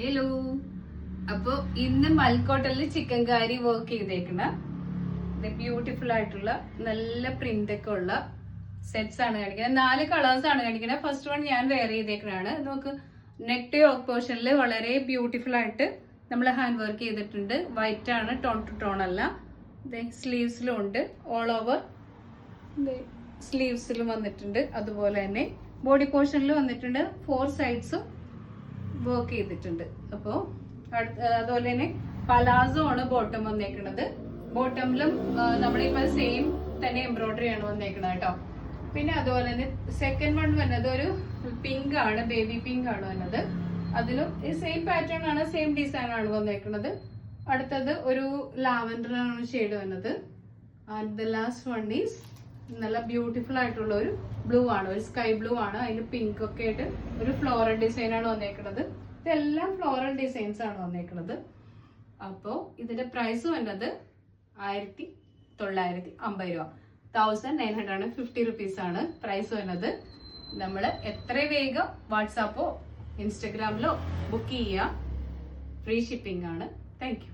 Hello. അപ്പൊ ഇന്ന് മൽക്കോട്ടലിൽ chicken കാരി work ചെയ്തേക്കുന്ന ബ്യൂട്ടിഫുൾ ആയിട്ടുള്ള നല്ല പ്രിന്റ് ഒക്കെ ഉള്ള സെറ്റ്സ് ആണ് കാണിക്കുന്നത്. 4 കളേഴ്സ് ആണ് കാണിക്കുന്നത്. ഫസ്റ്റ് വൺ ഞാൻ വെയർ ചെയ്തേക്കുന്നതാണ്. നമുക്ക് നെക്ക് യോക്ക് പോർഷനിൽ വളരെ ബ്യൂട്ടിഫുൾ ആയിട്ട് നമ്മൾ ഹാൻഡ് വർക്ക് ചെയ്തിട്ടുണ്ട്. വൈറ്റ് ആണ്, ടോൺ ടു ടോൺ അല്ല. സ്ലീവ്സിലും ഉണ്ട്, ഓൾ ഓവർ സ്ലീവ്സിലും വന്നിട്ടുണ്ട്. അതുപോലെ തന്നെ ബോഡി പോർഷനിൽ വന്നിട്ടുണ്ട്. 4 സൈഡ്സും വർക്ക് ചെയ്തിട്ടുണ്ട്. അപ്പോൾ അതുപോലെ തന്നെ പലാസോ ആണ് ബോട്ടം വന്നേക്കുന്നത്. ബോട്ടമിലും നമ്മളിപ്പോൾ സെയിം തന്നെ എംബ്രോയിഡറി ആണ് വന്നേക്കുന്നത് കേട്ടോ. പിന്നെ അതുപോലെ തന്നെ സെക്കൻഡ് വൺ വന്നത് ഒരു പിങ്ക് ആണ്, ബേബി പിങ്ക് ആണ് വന്നത്. അതിലും സെയിം പാറ്റേൺ ആണ്, സെയിം ഡിസൈൻ ആണ് വന്നേക്കുന്നത്. അടുത്തത് ഒരു ലാവൻഡർ ആണ് ഷെയ്ഡ് വന്നത്. And the last one is നല്ല ബ്യൂട്ടിഫുൾ ആയിട്ടുള്ള ഒരു ബ്ലൂ ആണ്, ഒരു സ്കൈ ബ്ലൂ ആണ്. അതിന് പിങ്ക് ഒക്കെ ആയിട്ട് ഒരു ഫ്ലോറൽ ഡിസൈൻ ആണ് വന്നേക്കുന്നത്. ഇതെല്ലാം ഫ്ലോറൽ ഡിസൈൻസ് ആണ് വന്നേക്കുന്നത്. അപ്പോൾ ഇതിന്റെ പ്രൈസ് വന്നത് 1950 രൂപ, 1950 റുപ്പീസ് ആണ് പ്രൈസ് വന്നത്. നമ്മൾ എത്ര വേഗം വാട്സാപ്പോ ഇൻസ്റ്റഗ്രാമിലോ ബുക്ക് ചെയ്യുക. ഫ്രീ ഷിപ്പിംഗ് ആണ്. Thank you.